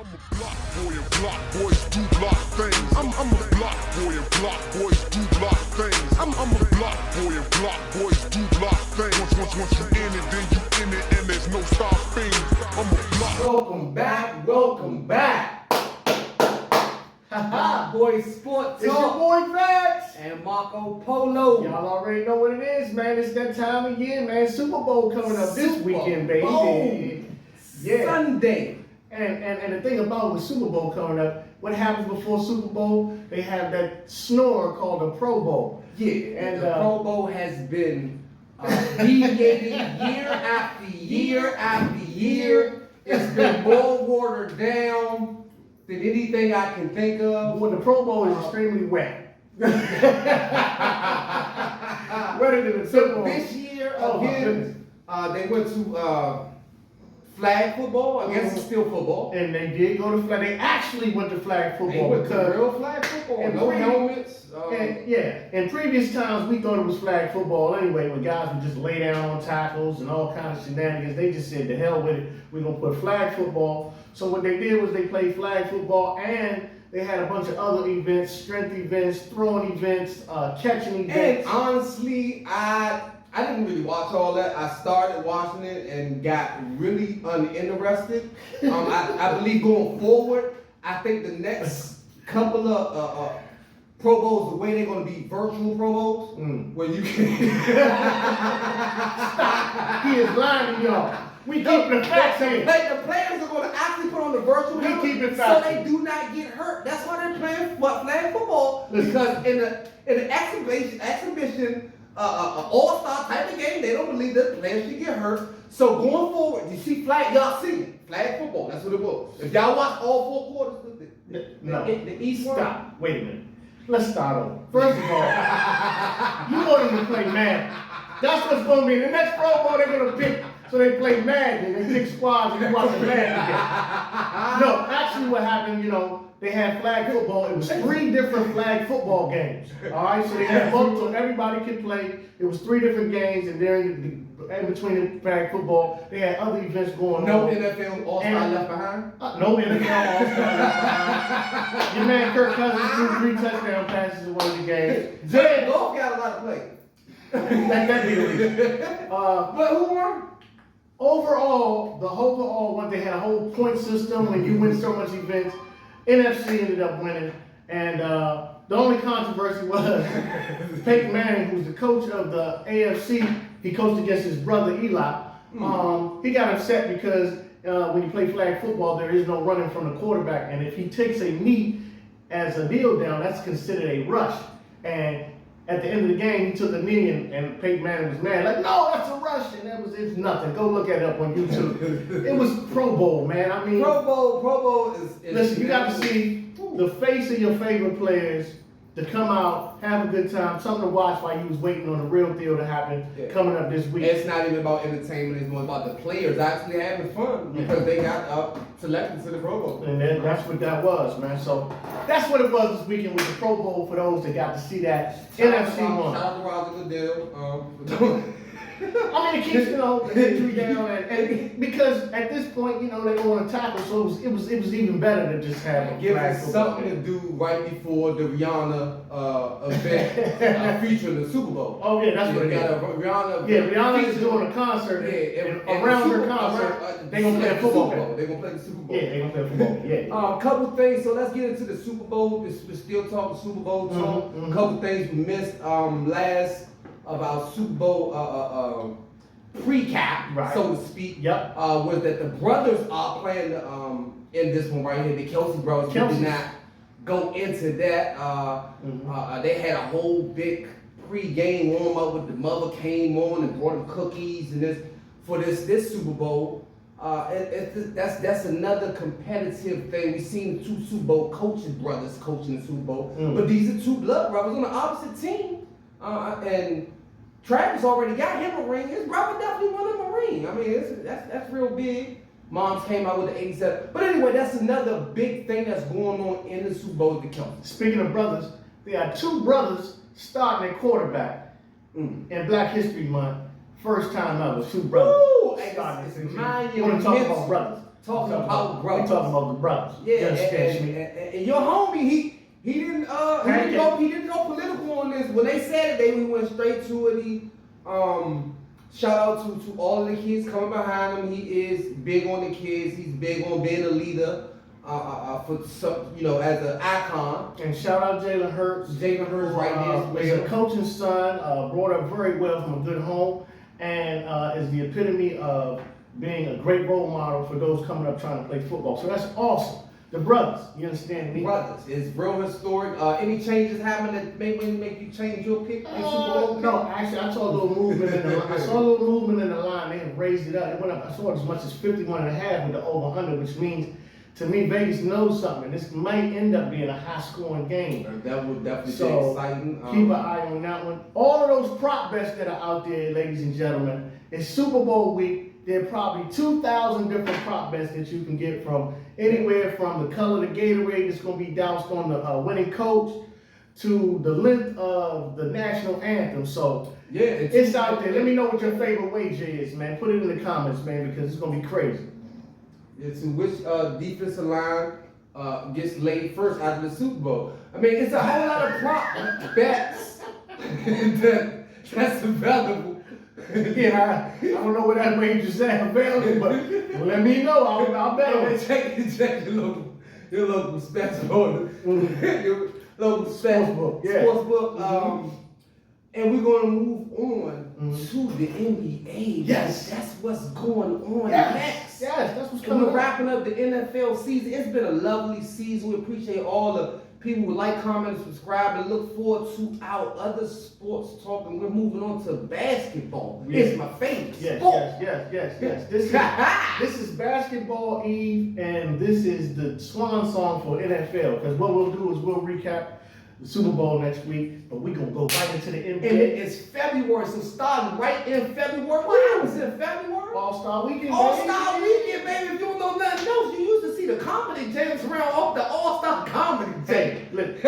I'm a block boy and block boys do block things. I'm a block boy and block boys do block things. I'm a block boy and block boys do block things. Once you in it, then you in it, and there's no stopping. I'm a block. Welcome back. BlockBoy SportsTalk. It's your boy Facts and Marco Polo. Y'all already know what it is, man. It's that time of year, man. Super Bowl coming up this weekend, baby. Bowl. Yeah. Sunday. And the thing about with Super Bowl coming up, what happens before Super Bowl? They have that snore called a Pro Bowl. Yeah, and the Pro Bowl has been deviating year after year after year. It's been more watered down than anything I can think of. When the Pro Bowl is extremely wet. Wetter than the Super Bowl. This year, Oh, again, they went to flag football. I guess it's still football. And they did go to flag. They actually went to flag football. They went to real flag football. No helmets. In previous times, we thought it was flag football anyway, when guys would just lay down on tackles and all kinds of shenanigans. They just said, the hell with it, we're going to put flag football. So what they did was they played flag football, and they had a bunch of other events, strength events, throwing events, catching events. And honestly, I didn't really watch all that. I started watching it and got really uninterested. I believe going forward, I think the next couple of Pro Bowls, the way they're going to be virtual Pro Bowls, where you can... Stop. He is lying to y'all. We keep the facts here. The players are going to actually put on the virtual We keep it so facts they here. do not get hurt. That's why they're playing flag football. Because in the exhibition all-star type of game, they don't believe that the players should get hurt. So going forward, you see y'all see it. Flag football, that's what it was. If y'all watch all 4 quarters, the East Stop. Wait a minute. Let's start over. First of all, you want them to play Madden. That's what's going to be. The next Pro Bowl they're going to pick. So they play Madden. They pick squads and you watch the Madden again. No, actually what happened, they had flag football. It was 3 different flag football games. All right, so they had both, so everybody could play. It was 3 different games, and in between the flag football, they had other events going no on. NFL All-Star left behind? No NFL All-Star left behind. Your man Kirk Cousins threw 3 touchdown passes in one of the games. Jared Goff got a lot of play. That be the reason. But who won? Overall, what they had a whole point system when you win so much events. NFC ended up winning, and the only controversy was Peyton Manning, who's the coach of the AFC. He coached against his brother Eli. He got upset because when you play flag football, there is no running from the quarterback, and if he takes a knee as a kneel down, that's considered a rush. And at the end of the game, he took a knee, and Peyton Manning was mad. Like, no, that's a rush, and it's nothing. Go look it up on YouTube. It was Pro Bowl, man. I mean, Pro Bowl is listen, you got to see the face of your favorite players to come out, have a good time, something to watch while you was waiting on the real deal to happen coming up this week. It's not even about entertainment, it's more about the players actually having fun because they got selected to the Pro Bowl. And that's what that was, man. So that's what it was this weekend with the Pro Bowl for those that got to see that. NFC one. Shout out to Roger Goodell. I mean, it keeps, the injury down, and because at this point, they don't want to tackle, so it was even better to just have a give flag us football something game. to do right before the Rihanna event featuring the Super Bowl. Oh yeah, that's what it is. Rihanna is doing a concert, and around her concert, they're going to play a football game. They're going to play the Super Bowl. Yeah, they're going to play a football game. Yeah. Couple things, so let's get into the Super Bowl. We're still talking Super Bowl talk. Couple things we missed last of our Super Bowl pre-cap, right, so to speak. Yep. Was that the brothers are playing in this one right here, the Kelsey brothers. We did not go into that. They had a whole big pre-game warm-up with the mother came on and brought them cookies and this Super Bowl. That's another competitive thing. We've seen 2 Super Bowl brothers coaching the Super Bowl, but these are 2 blood brothers on the opposite team. And Travis already got him a ring. His brother definitely won him a ring. I mean, that's real big. Moms came out with the 87. But anyway, that's another big thing that's going on in the Super Bowl with the Kelsey. Speaking of brothers, they had 2 brothers starting at quarterback in Black History Month. First time ever, 2 brothers. Ooh, starting at it's 16. monumental. You want to talk about brothers? talking about brothers. We talking about the brothers. Yeah, and your homie, he didn't go political on this. When they said it, we went straight to it. He shout out to all of the kids coming behind him. He is big on the kids. He's big on being a leader. For some, as an icon. And shout out Jalen Hurts. Jalen Hurts right there. Is a coaching son, brought up very well from a good home, and is the epitome of being a great role model for those coming up trying to play football. So that's awesome. The brothers, you understand me? Brothers, it's real historic. Any changes happen that make you change your pick? No, actually, I saw a little movement in the line. I saw a little movement in the line. They had raised it up. It went up. I saw it as much as 51.5 with the over-under, which means, to me, Vegas knows something. This might end up being a high-scoring game. That would definitely be exciting. Keep an eye on that one. All of those prop bets that are out there, ladies and gentlemen, it's Super Bowl week. There are probably 2,000 different prop bets that you can get from anywhere from the color of the Gatorade that's going to be doused on the winning coach to the length of the national anthem. So yeah, it's out there. Let me know what your favorite wager is, man. Put it in the comments, man, because it's going to be crazy. Yeah, to which defensive line gets laid first after the Super Bowl. I mean, it's a whole lot of prop bets that's available. Yeah, I don't know what that range is at available, but let me know. I'll bet on it. Check your local sportsbook. Your local sportsbook. Yeah. Sportsbook. And we're going to move on to the NBA. Yes. That's what's going on Yes, next. that's what's coming. We're wrapping up the NFL season. It's been a lovely season. We appreciate all the people who like, comment, and subscribe, and look forward to our other sports talk. And we're moving on to basketball. Yes. It's my favorite sport. Yes. This is Basketball Eve, and this is the swan song for NFL. Because what we'll do is we'll recap the Super Bowl next week, but we're going to go right into the NBA. And it's February, so starting right in February. What happens in February? All-Star Weekend, baby. All-Star Weekend, baby. If you don't know nothing else, you used to see the comedy jams around off the All-Star comedy jam. Hey, look,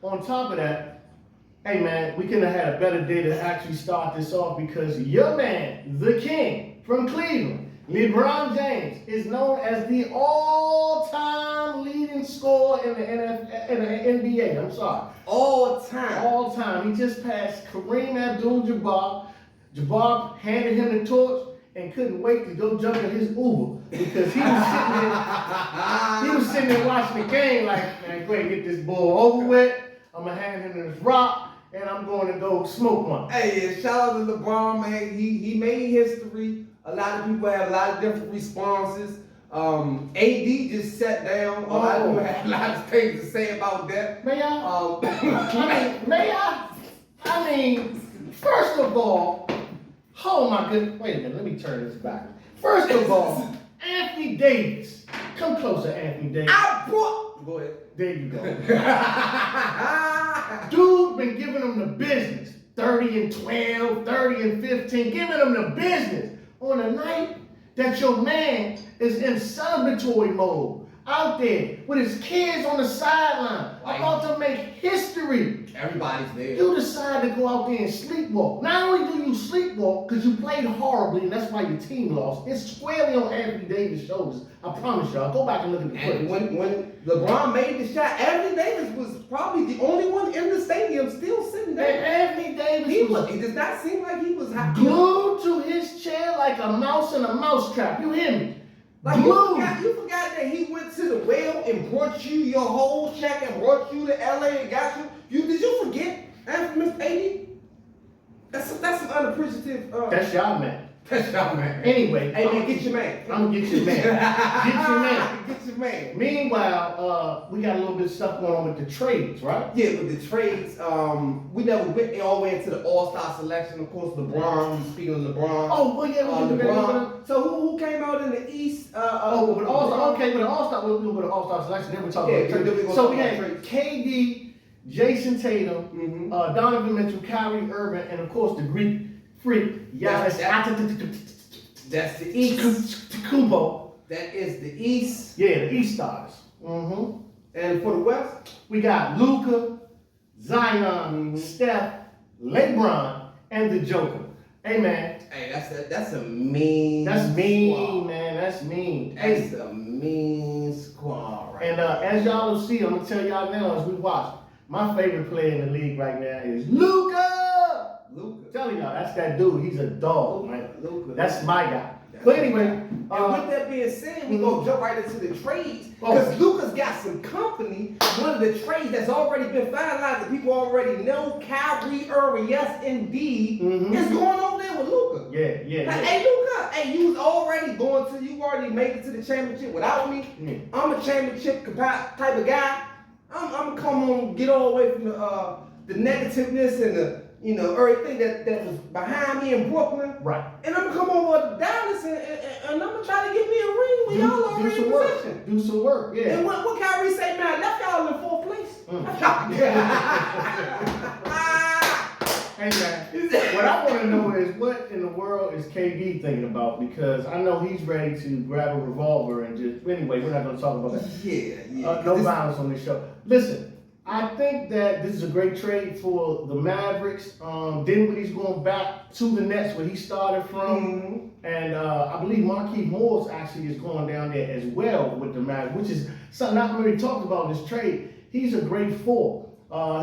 on top of that, hey man, we couldn't have had a better day to actually start this off because your man, the king from Cleveland, LeBron James, is known as the all-time leading scorer in the NBA. I'm sorry. All time. All time. He just passed Kareem Abdul-Jabbar. Jabbar handed him the torch and couldn't wait to go jump in his Uber because he was sitting there watching the game like, man, go ahead and get this ball over with. I'm going to hand him this rock and I'm going to go smoke one. Hey, shout out to LeBron, man. He made history. A lot of people have a lot of different responses. AD just sat down. A lot of people had a lot of things to say about that. May I? I mean, first of all, oh my goodness. Wait a minute, let me turn this back. First of all, Anthony Davis. Come closer, Anthony Davis. Go ahead. There you go. Dude been giving them the business. 30 and 12, 30 and 15, giving them the business. On a night that your man is in celebratory mode, out there with his kids on the sideline, about to make history. Everybody's there. You decide to go out there and sleepwalk. Not only do you sleepwalk because you played horribly and that's why your team lost, it's squarely on Anthony Davis' shoulders. I promise y'all. Go back and look at the And footage. when LeBron made the shot, Anthony Davis was probably the only one in the stadium still sitting there. And Anthony Davis It does not seem like he was happy. glued to his chair like a mouse in a mousetrap. You hear me? Like you forgot that he went to the well and brought you your whole check and brought you to LA and got you. Did you forget after Mr. AD? That's an unappreciative. That's y'all man. That's y'all man. Anyway, Hey man, get your man. I'm gonna get your man. Get your man. Get your man. Meanwhile, we got a little bit of stuff going on with the trades, right? Yeah, with the trades, we never went all the way into the All-Star selection. Of course, LeBron. Speaking of LeBron. Oh, well, yeah, LeBron. So who came out in the East? with All-Star. Okay, with the All-Star, we'll do with the All-Star selection. Then we're talking about trades. So we had KD, Jason Tatum, Donovan Mitchell, Kyrie Irving, and of course the Greek freak Giannis. That's the East. Kubo. That is the East. Yeah, the East Stars. And for the West, we got Luka, Zion, Steph, LeBron, and the Joker. Hey man. Hey, that's a mean. That's mean, squad. man. That's mean. That's a mean squad, right? And as y'all will see, I'm gonna tell y'all now as we watch. My favorite player in the league right now is Luka. Tell y'all, that's that dude. He's a dog, man. Luka. That's my guy. But anyway, and with that being said, we gonna jump right into the trades because Luka's got some company. One of the trades that's already been finalized that people already know, Kyrie Irving, yes indeed, is going over there with Luka. Yeah. Hey Luka, hey, you already made it to the championship without me. I'm a championship type of guy. I'm gonna come on, get all the way from the negativeness and the everything that was behind me in Brooklyn. Right. And I'm gonna come over to Dallas and I'm gonna try to get me a ring when y'all already in possession. Do some work, yeah. And what Kyrie say, man, I left y'all in 4th place. Hey man, what I want to know is what in the world is KD thinking about? Because I know he's ready to grab a revolver and just. Anyway, we're not going to talk about that. Yeah. No violence on this show. Listen, I think that this is a great trade for the Mavericks. Dinwiddie's going back to the Nets where he started from, and I believe Markieff Morris actually is going down there as well with the Mavericks, which is something not really talked about in this trade. He's a great four.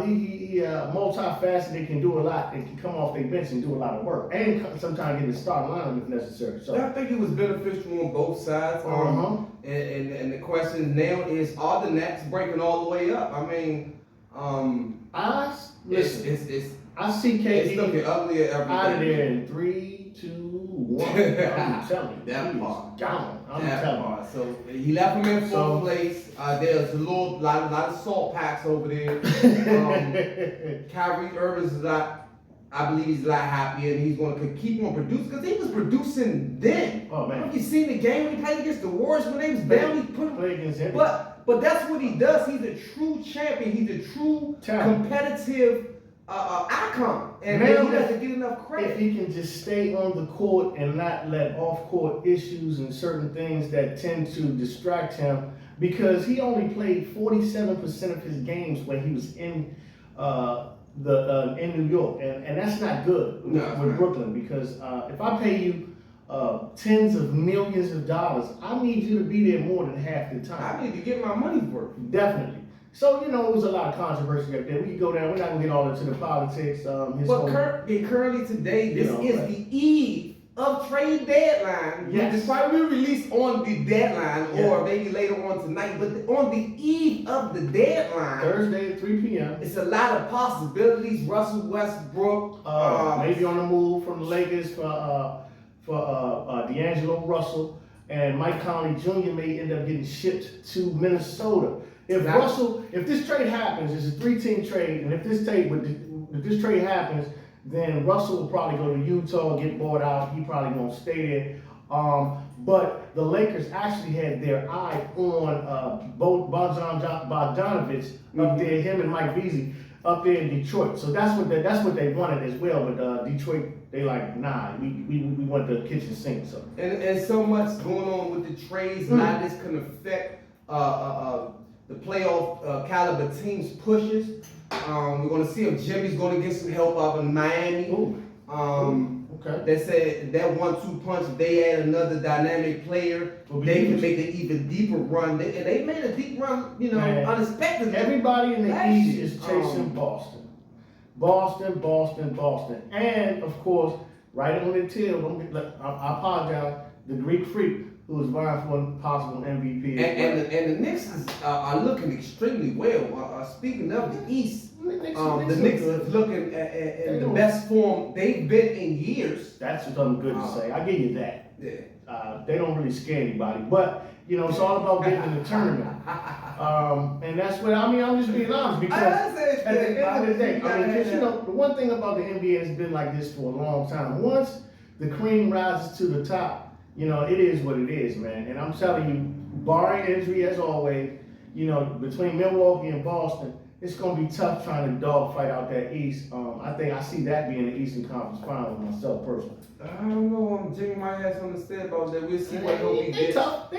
He multifaceted, can do a lot, and can come off their bench and do a lot of work, and sometimes get the starting lineup if necessary. So I think it was beneficial on both sides. And the question now is, are the Nets breaking all the way up? I mean, I see KD it's looking uglier every day. out of there in 3, 2, 1. I'm telling you, that part. Gone. I'm That telling part. So he left him in 4th place. There's a lot of salt packs over there. Kyrie Irving's I believe he's a lot happier, and he's going to keep on producing because he was producing then. Oh man! Have you seen the game when he played against the Warriors when they was barely playing against him? But that's what he does. He's a true champion. He's a true competitive icon, and he doesn't get enough credit. If he can just stay on the court and not let off-court issues and certain things that tend to distract him, because he only played 47% of his games when he was in in New York, and that's not good with Brooklyn, because if I pay you tens of millions of dollars, I need you to be there more than half the time. I need to get my money's worth. Definitely. So, it was a lot of controversy up there. We can go down. We're not going to get all into the politics. Currently today, this is the eve of trade deadline. Yes. It's probably released on the deadline or maybe later on tonight, but on the eve of the deadline, Thursday at 3 p.m. It's a lot of possibilities. Russell Westbrook, maybe on the move from the Lakers for D'Angelo Russell, and Mike Conley Jr. may end up getting shipped to Minnesota. If this trade happens, it's a 3-team trade, and if this trade happens, then Russell will probably go to Utah, get bought out. He probably won't stay there. But the Lakers actually had their eye on Bogdanovich up there, him and Mike Beasley up there in Detroit. So that's what they wanted as well. But Detroit, they like, nah, we want the kitchen sink. So and so much going on with the trades. A lot of this can affect the playoff caliber teams' pushes. We're going to see if Jimmy's going to get some help out in Miami. Okay. They said that 1-2 punch, if they add another dynamic player, they can make an even deeper run. They made a deep run, unexpectedly. Everybody in the East is chasing Boston. Boston. And, of course, right on the tail, I apologize, the Greek Freak, who is vying for a possible MVP. And the Knicks are looking extremely well. Speaking of the East, the Knicks are looking in the best form they've been in years. That's something good to say. I give you that. Yeah. They don't really scare anybody, but it's all about getting in the tournament. And that's what I'm just being honest, because at the end of the day, the one thing about the NBA has been like this for a long time. Once the cream rises to the top, it is what it is, man. And I'm telling you, barring injury as always, between Milwaukee and Boston, it's going to be tough trying to dogfight out that East. I think I see that being the Eastern Conference Final myself personally. I don't know. Jimmy might have something to say about that. We'll see what he gets. They tough.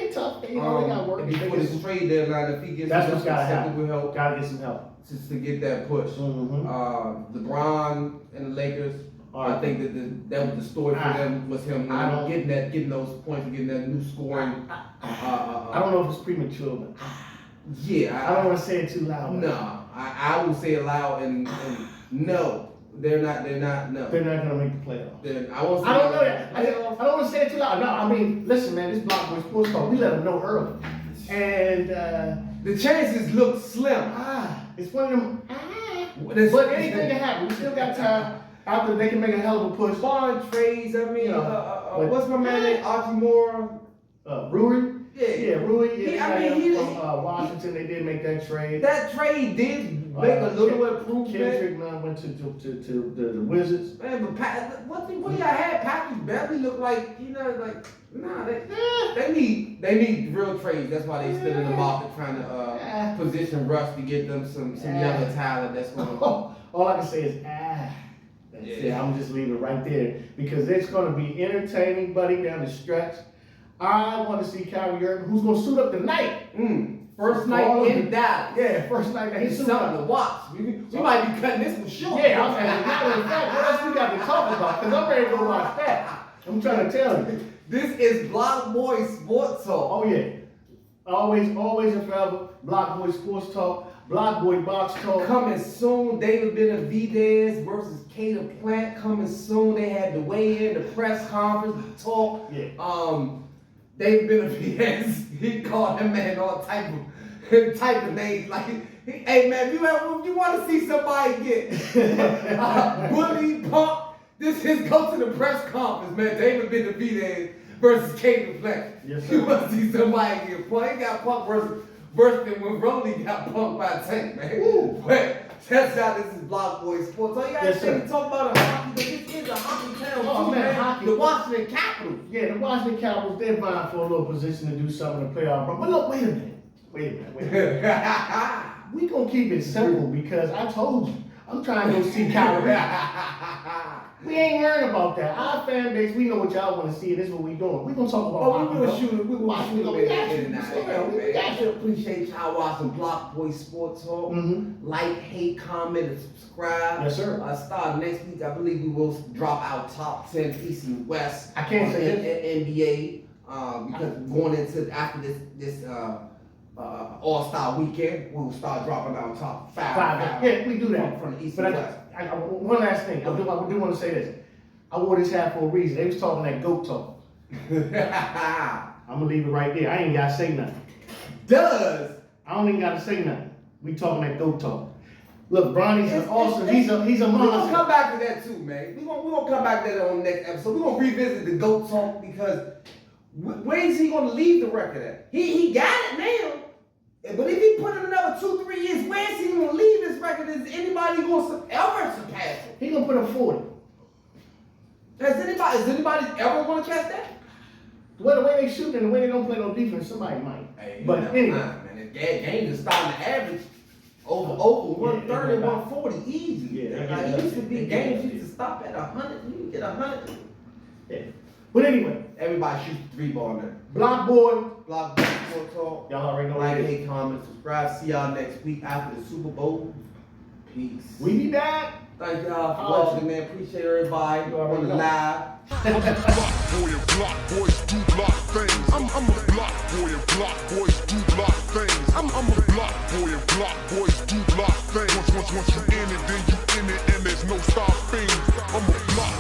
They got work. Before this trade deadline, if he gets what's got to happen. Help, got to get some help just to get that push. LeBron and the Lakers I think that was the story for them, was him getting those points, getting that new scoring. I don't know if it's premature, but yeah, I don't want to say it too loud. No, I will say it loud and no. They're not. No. They're not gonna make the playoffs. I don't know that. I don't want to say it too loud. No, I mean, listen, man. This BlockBoy Sports Talk, we let them know early, and the chances look slim. It's one of them. But anything can happen. We still got time. After they can make a hell of a push. Bond trades. I mean, what's my man name? Archie Moore. Rui. Yeah, Rui. Yeah, from Washington, they did make that trade. That trade did make a little improvement. Kendrick went to the Wizards. Man, but what y'all had? Patrick Beverly looked like, they need real trades. That's why they still in the market trying to position Russ to get them some younger talent. That's going to. All I can say is That's it. I'm just leaving it right there because it's going to be entertaining, buddy, down the stretch. I want to see Kyrie Irving, who's going to suit up tonight. First night in Dallas. Yeah, first night. He's something to watch. We might be cutting this one short. Yeah, I'm saying, matter of fact, what else we got to talk about? Because I'm ready to go watch that. I'm trying to tell you. This is BlockBoy Sports Talk. Oh, yeah. Always and forever. BlockBoy Sports Talk. BlockBoy Box Talk. Coming soon. David Benavidez versus Cater Plant. Coming soon. They had the weigh in, the press conference, the talk. Yeah. David Benavidez, he called him man all type of names. Like, hey man, you want to see somebody get bully, punk, this is go to the press conference, man. David Benavidez versus Cater Plant. Yes, sir. You want to see somebody get punked. He got punked worse than when Rolly got punked by Tank, man. Woo. But that's how this is BlockBoy Sports. So you guys Yes, sir. talk about a hockey, but this is a hockey town. Oh, man, hockey. The Washington Capitals. Yeah, the Washington Capitals, they're vying for a little position to do something in the playoff. But look, wait a minute. We gonna keep it simple because I told you, I'm trying to go see Kyrie. We ain't worried about that. Our fan base, we know what y'all want to see, and this is what we doing. We gonna talk about hockey. We got you. Appreciate y'all watching BlockBoy Sports Talk. Like, hate, comment, and subscribe. Yes, sir. Starting next week, I believe we will drop our top 10 East and West. I can't say NBA because going into after this All-Star weekend, we'll start dropping our top five. Yeah, we do that. From the East But and West. one last thing. I do want to say this. I wore this hat for a reason. They was talking that GOAT talk. I'm going to leave it right there. I ain't got to say nothing. I don't even got to say nothing. We talking that GOAT talk. Look, Bronny's awesome. He's a monster. We're going to come back to that too, man. We're going to come back to that on the next episode. We're going to revisit the GOAT talk because where is he going to leave the record at? He got it now. But if he put in another 2-3 years, where is he going to leave this record? Is anybody going to ever surpass him? He going to put a 40. Is anybody ever going to catch that? The way they shoot and the way they don't play no defense, somebody might. Hey, but anyway. Man, the game is starting to average over 130, 140 easy. Yeah, it used to be games used to stop at 100. You get 100. Yeah. But anyway. Everybody shoots 3-ball now. BlockBoy Sports Talk. Y'all already know Like, hate, comment, subscribe. See y'all next week after the Super Bowl. Peace. We be back. Thank y'all for watching, man. Appreciate everybody on the live. BlockBoy and BlockBoys do block things. I'm a BlockBoy and BlockBoys do block things. I'm a BlockBoy and BlockBoys do block things. Once you in it, then you in it, and there's no stopping. I'm a block.